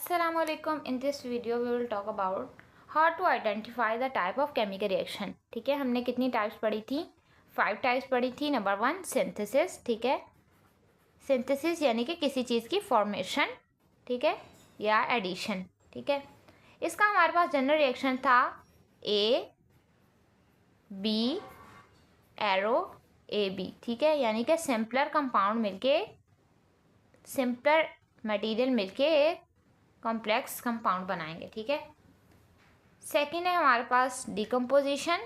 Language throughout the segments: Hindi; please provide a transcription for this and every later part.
Assalamualaikum. In this video we will talk about how to identify the type of chemical reaction. ठीक है, हमने कितनी टाइप्स पढ़ी थी? 5 टाइप्स पढ़ी थी. Number 1 synthesis. ठीक है, सिंथेसिस यानी कि किसी चीज़ की फॉर्मेशन, ठीक है, या एडिशन. ठीक है, इसका हमारे पास जनरल रिएक्शन था A B arrow A B. ठीक है, यानी कि सिंपलर कंपाउंड मिलके, सिंपलर मटेरियल मिलके एक कॉम्प्लेक्स कंपाउंड बनाएंगे. ठीक है, सेकंड है हमारे पास डिकम्पोजिशन.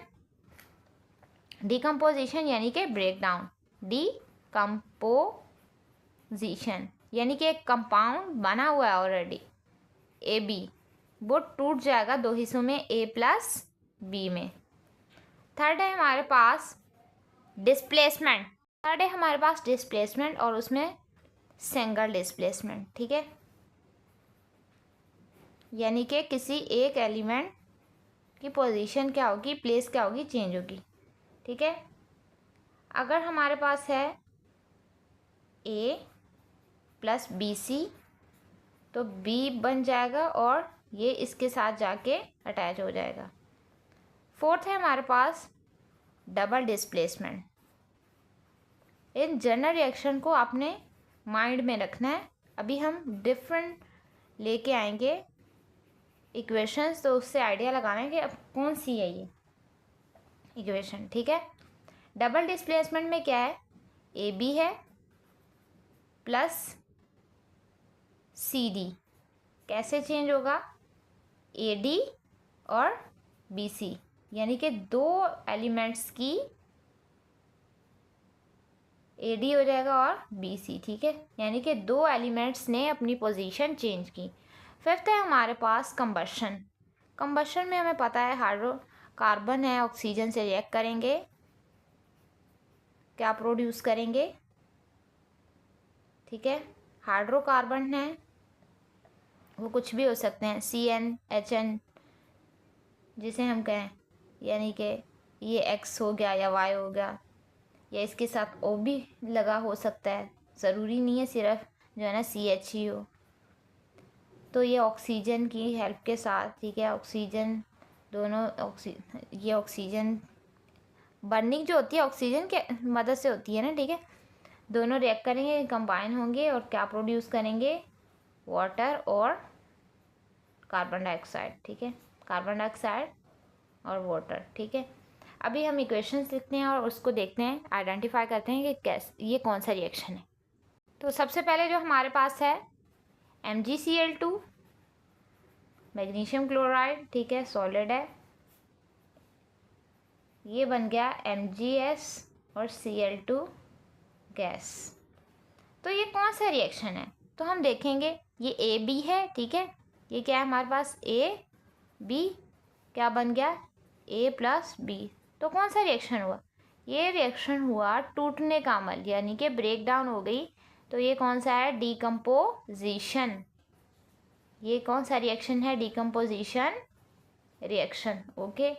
डिकम्पोजिशन यानी कि ब्रेक डाउन. डिकम्पोजिशन यानी कि एक कंपाउंड बना हुआ है ऑलरेडी ए बी, वो टूट जाएगा दो हिस्सों में, ए प्लस बी में. थर्ड है हमारे पास डिस्प्लेसमेंट. थर्ड है हमारे पास डिस्प्लेसमेंट और उसमें सिंगल डिस्प्लेसमेंट. ठीक है, यानी कि किसी एक एलिमेंट की पोजीशन क्या होगी, प्लेस क्या होगी, चेंज होगी. ठीक है, अगर हमारे पास है ए प्लस बी सी तो बी बन जाएगा और ये इसके साथ जाके अटैच हो जाएगा. फोर्थ है हमारे पास double displacement. In general reaction को आपने माइंड में रखना है. अभी हम डिफरेंट लेके आएंगे इक्वेशंस, तो उससे आइडिया लगाना है कि अब कौन सी है ये इक्वेशन. ठीक है, डबल डिस्प्लेसमेंट में क्या है, ए बी है प्लस सी डी. कैसे चेंज होगा, ए डी और बी सी, यानी कि दो एलिमेंट्स की ए डी हो जाएगा और बी सी. ठीक है, यानी कि दो एलिमेंट्स ने अपनी पोजीशन चेंज की. फिफ्थ है हमारे पास कंबशन. कंबशन में हमें पता है हाइड्रोकार्बन है, ऑक्सीजन से रिएक्ट करेंगे, क्या प्रोड्यूस करेंगे. ठीक है, हाइड्रोकार्बन है, वो कुछ भी हो सकते हैं, CnHn जिसे हम कहें, यानी कि ये X हो गया या Y हो गया, या इसके साथ O भी लगा हो सकता है, ज़रूरी नहीं है सिर्फ जो है ना CH ही हो. तो ये ऑक्सीजन की हेल्प के साथ, ठीक है, ऑक्सीजन दोनों ये ऑक्सीजन बर्निंग जो होती है ऑक्सीजन के मदद से होती है ना. ठीक है, दोनों रिएक्ट करेंगे, कंबाइन होंगे और क्या प्रोड्यूस करेंगे, वाटर और कार्बन डाइऑक्साइड. ठीक है, कार्बन डाइऑक्साइड और वाटर. ठीक है, अभी हम इक्वेशंस लिखते हैं और उसको देखते हैं, आइडेंटिफाई करते हैं कि कैसे ये कौन सा रिएक्शन है. तो सबसे पहले जो हमारे पास है MgCl2, मैग्नीशियम क्लोराइड. ठीक है, सॉलिड है, ये बन गया MgS और Cl2 गैस. तो ये कौन सा रिएक्शन है, तो हम देखेंगे ये ए बी है. ठीक है, ये क्या है हमारे पास, ए बी, क्या बन गया, ए प्लस बी. तो कौन सा रिएक्शन हुआ, ये रिएक्शन हुआ टूटने का अमल, यानी कि ब्रेक डाउन हो गई. तो ये कौन सा है, डिकम्पोजिशन. ये कौन सा रिएक्शन है, डिकम्पोजिशन रिएक्शन. ओके,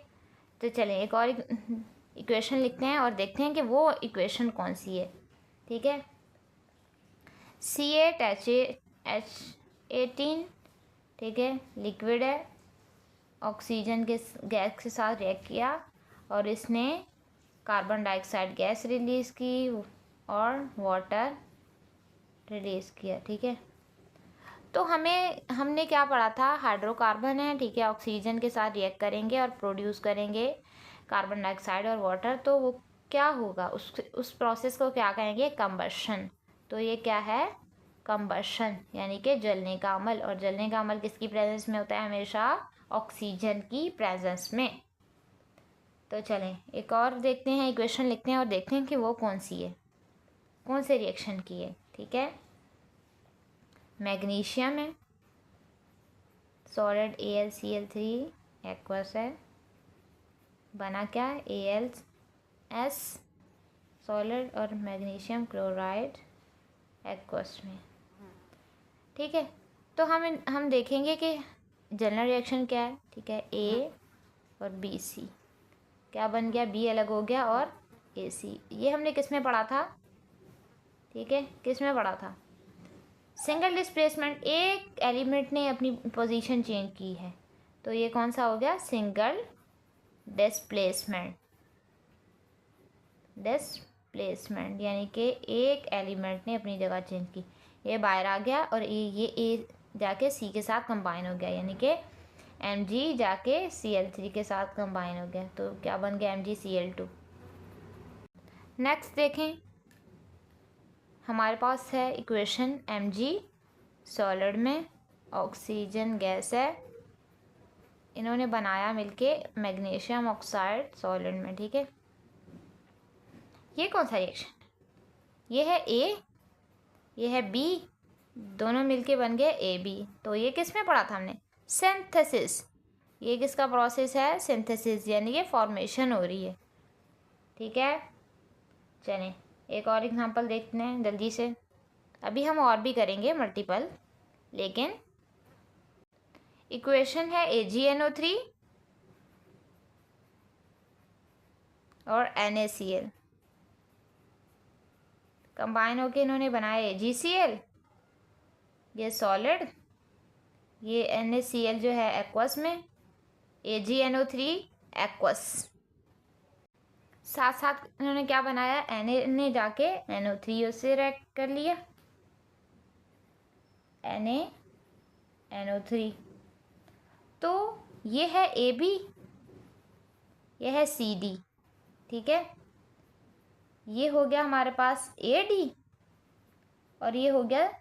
तो चलें एक और इक्वेशन लिखते हैं और देखते हैं कि वो इक्वेशन कौन सी है. ठीक है, C8H18, ठीक है, लिक्विड है, ऑक्सीजन के गैस के साथ रिएक्ट किया और इसने कार्बन डाइऑक्साइड गैस रिलीज़ की और वाटर रिलीज़ किया. ठीक है, तो हमने क्या पढ़ा था, हाइड्रोकार्बन है, ठीक है, ऑक्सीजन के साथ रिएक्ट करेंगे और प्रोड्यूस करेंगे कार्बन डाइऑक्साइड और वाटर. तो वो क्या होगा, उस प्रोसेस को क्या कहेंगे, कंबशन. तो ये क्या है, कंबशन, यानी कि जलने का अमल. और जलने का अमल किसकी प्रेजेंस में होता है, हमेशा ऑक्सीजन की प्रेजेंस में. तो चलें एक और देखते हैं, इक्वेशन लिखते हैं और देखते हैं कि वो कौन सी है, कौन से रिएक्शन की है. ठीक है, मैग्नीशियम है, सॉलिड AlCl3 एक्वस है, बना क्या, AlS सॉलिड और मैग्नीशियम क्लोराइड एक्वस में. ठीक है, तो हम देखेंगे कि जनरल रिएक्शन क्या है. ठीक है, A और BC, क्या बन गया, B अलग हो गया और AC. ये हमने किस में पढ़ा था, ठीक है, किस में पढ़ा था, सिंगल डिस्प्लेसमेंट, एक एलिमेंट ने अपनी पोजीशन चेंज की है, तो ये कौन सा हो गया, सिंगल डिस्प्लेसमेंट। डिस्प्लेसमेंट यानी कि एक एलिमेंट ने अपनी जगह चेंज की, ये बाहर आ गया और ये ए जाके सी के साथ कंबाइन हो गया, यानी कि Mg जाके Cl3 के साथ कंबाइन हो गया, तो क्या बन गया, MgCl2। नेक्स्ट देखें, हमारे पास है इक्वेशन Mg सॉलिड में, ऑक्सीजन गैस है, इन्होंने बनाया मिलके मैग्नीशियम ऑक्साइड सॉलिड में, ठीक है। ये कौन सा रिएक्शन, ये है ए, ये है बी, दोनों मिलके बन गए AB। तो ये किस में पढ़ा था हमने, सिंथेसिस। ये किसका प्रोसेस है, सिंथेसिस, यानी कि फॉर्मेशन हो रही है, ठीक है। चलें एक और एग्जांपल देखते हैं जल्दी से, अभी हम और भी करेंगे मल्टीपल, लेकिन इक्वेशन है AgNO3 और NaCl, कंबाइन होके इन्होंने बनाया AgCl, ये सॉलिड, ये NaCl जो है एक्वस में, AgNO3 एक्वस, साथ साथ इन्होंने क्या बनाया, Na ने जाके NO3 से रिएक्ट कर लिया, NaNO3, तो ये है AB, ये है CD, ठीक है। ये हो गया हमारे पास AD और ये हो गया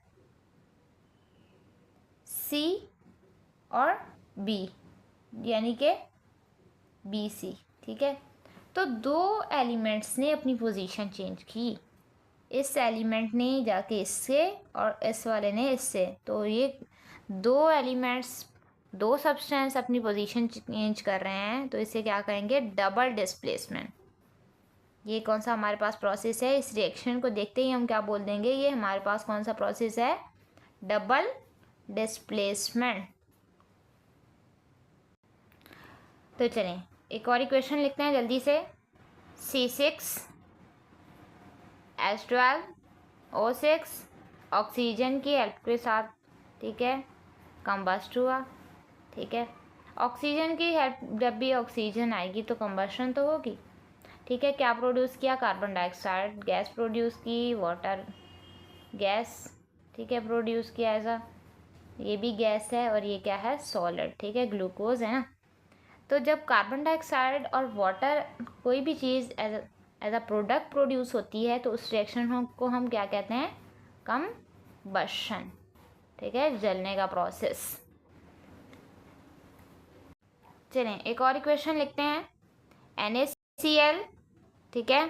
C और B, यानी कि BC, ठीक है। तो दो एलिमेंट्स ने अपनी पोजीशन चेंज की, इस एलिमेंट ने जाके इससे और इस वाले ने इससे, तो ये दो एलिमेंट्स, दो सब्सटेंस अपनी पोजीशन चेंज कर रहे हैं, तो इसे क्या कहेंगे, डबल डिस्प्लेसमेंट। ये कौन सा हमारे पास प्रोसेस है, इस रिएक्शन को देखते ही हम क्या बोल देंगे, ये हमारे पास कौन सा प्रोसेस है, डबल डिस्प्लेसमेंट। तो चलें एक और इक्वेशन लिखते हैं जल्दी से, C6H12O6 ऑक्सीजन की हेल्प के साथ, ठीक है, कंबस्ट हुआ, ठीक है। ऑक्सीजन की हेल्प, जब भी ऑक्सीजन आएगी तो कंबशन तो होगी, ठीक है। क्या प्रोड्यूस किया, कार्बन डाइऑक्साइड गैस प्रोड्यूस की, वाटर गैस, ठीक है, प्रोड्यूस किया ऐसा, ये भी गैस है और ये क्या है, सॉलिड, ठीक है, ग्लूकोज है ना। तो जब कार्बन डाइऑक्साइड और वाटर कोई भी चीज़ एज अ प्रोडक्ट प्रोड्यूस होती है, तो उस रिएक्शन को हम क्या कहते हैं, कंबशन, ठीक है, जलने का प्रोसेस। चलें एक और इक्वेशन लिखते हैं, NaCl, ठीक है,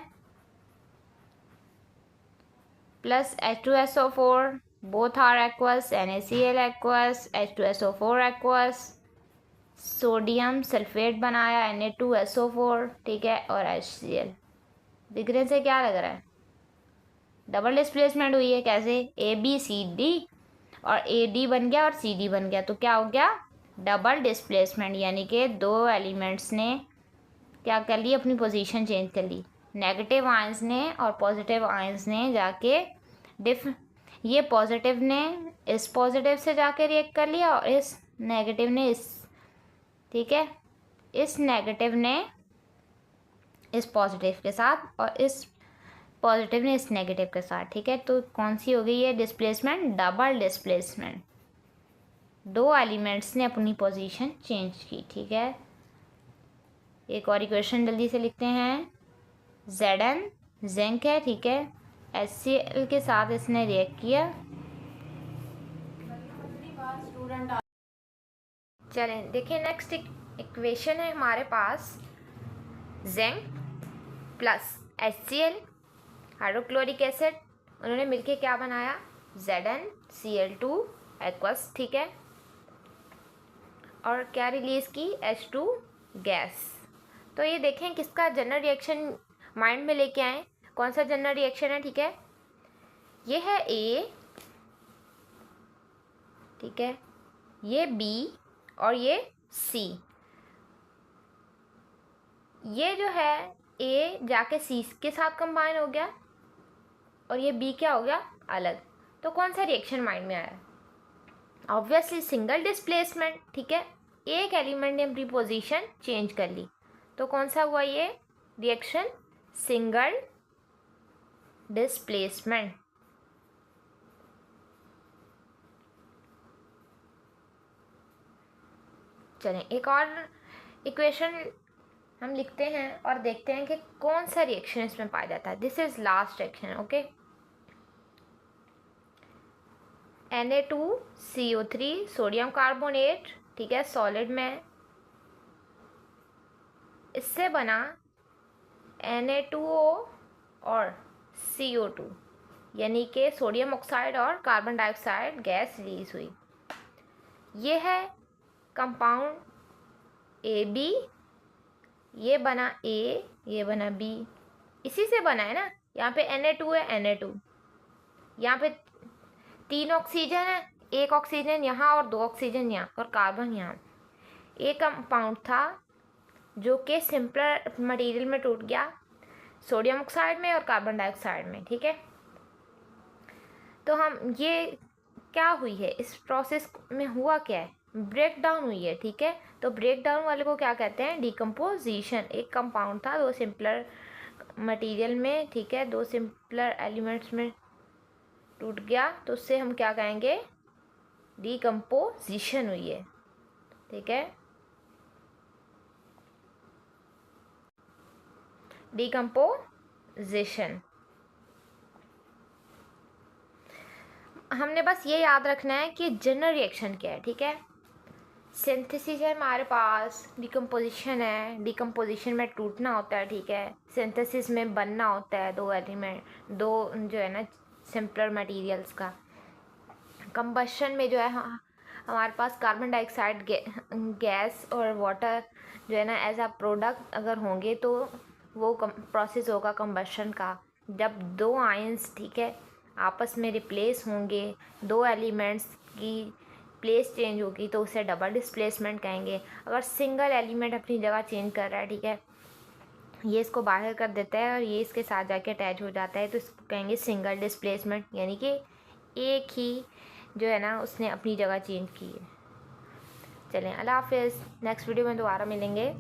plus H2SO4, both are aqueous, NaCl aqueous, H2SO4 aqueous, sodium sulphate बनाया Na2SO4, ठीक है, और HCl। दिखने से क्या लग रहा है, डबल डिस्प्लेसमेंट हुई है, कैसे, ABCD और AD बन गया और CD बन गया, तो क्या हो गया, डबल डिस्प्लेसमेंट, यानी कि दो एलिमेंट्स ने क्या कर ली, अपनी पोजीशन चेंज कर ली, नेगेटिव आयंस ने और पॉजिटिव आयंस ने जाके ये पॉजिटिव ने इस पॉजिटिव से जाके रिएक्ट कर लिया और इस नेगेटिव ने इस, ठीक है, इस नेगेटिव ने इस पॉजिटिव के साथ और इस पॉजिटिव ने इस नेगेटिव के साथ, ठीक है। तो कौन सी हो गई ये डिस्प्लेसमेंट, डबल डिस्प्लेसमेंट, दो एलिमेंट्स ने अपनी पोजीशन चेंज की, ठीक है। एक और इक्वेशन जल्दी से लिखते हैं, Zn जिंक है, ठीक है, HCl के साथ इसने रिएक्ट किया, चलें देखिए नेक्स्ट इक्वेशन है हमारे पास, zinc plus HCl hydrochloric acid, उन्होंने मिलके क्या बनाया, ZnCl2 एक्वस, ठीक है, और क्या रिलीज़ की, H2 गैस। तो ये देखें किसका जनरल रिएक्शन माइंड में लेके आए, कौन सा जनरल रिएक्शन है, ठीक है, ये है A, ठीक है, ये B और ये C। ये जो है A जाके C के साथ कंबाइन हो गया और ये B क्या हो गया, अलग, तो कौन सा रिएक्शन माइंड में आया? ऑब्वियसली सिंगल डिस्प्लेसमेंट, ठीक है, एक एलिमेंट ने अपनी पोजीशन चेंज कर ली, तो कौन सा हुआ ये रिएक्शन? Single displacement. चलें एक और इक्वेशन हम लिखते हैं और देखते हैं कि कौन सा रिएक्शन इसमें पाया जाता है। This is last reaction, okay. Na2CO3 sodium carbonate, ठीक है, सॉलिड में, इससे बना Na2O और CO2, यानी कि सोडियम ऑक्साइड और कार्बन डाइऑक्साइड गैस रिलीज हुई। ये है कंपाउंड AB, ये बना A, ये बना B, इसी से बना है ना। यहाँ पे Na2 है, Na2, यहाँ पे 3 ऑक्सीजन है, 1 ऑक्सीजन यहाँ और 2 ऑक्सीजन यहाँ और कार्बन यहाँ। एक कंपाउंड था जो कि सिंपलर मटेरियल में टूट गया, सोडियम ऑक्साइड में और कार्बन डाइऑक्साइड में, ठीक है। तो हम ये क्या हुई है, इस प्रोसेस में हुआ क्या है, ब्रेक डाउन हुई है, ठीक है। तो ब्रेक डाउन वाले को क्या कहते हैं? डिकम्पोजिशन। एक कंपाउंड था 2 सिंपलर मटेरियल में, ठीक है, 2 सिंपलर एलिमेंट्स में टूट गया, तो उससे हम क्या कहेंगे? डिकम्पोजिशन हुई है, ठीक है, डिकम्पोजिशन। हमने बस ये याद रखना है कि जनरल रिएक्शन क्या है, ठीक है। सिंथेसिस है हमारे पास, डिकम्पोजिशन है, डिकम्पोजिशन में टूटना होता है, ठीक है, सिंथेसिस में बनना होता है 2 एलिमेंट, 2 जो है ना सिंपलर मटेरियल्स का। कंबशन में जो है हमारे पास कार्बन डाइऑक्साइड गैस और वाटर जो है ना एज अ प्रोडक्ट अगर होंगे तो वो प्रोसेस होगा कंबशन का। जब 2 आयंस, ठीक है, आपस में रिप्लेस होंगे, 2 एलिमेंट्स की प्लेस चेंज होगी तो उसे डबल डिस्प्लेसमेंट कहेंगे। अगर सिंगल एलिमेंट अपनी जगह चेंज कर रहा है, ठीक है, ये इसको बाहर कर देता है और ये इसके साथ जाके अटैच हो जाता है, तो इसको कहेंगे सिंगल डिस्प्लेसमेंट, यानी कि एक ही जो है ना उसने अपनी जगह चेंज की है। चलें, अल्लाह हाफिज़। नेक्स्ट वीडियो में दोबारा मिलेंगे।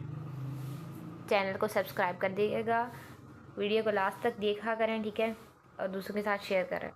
चैनल को सब्सक्राइब कर दीजिएगा, वीडियो को लास्ट तक देखा करें, ठीक है, और दूसरों के साथ शेयर करें।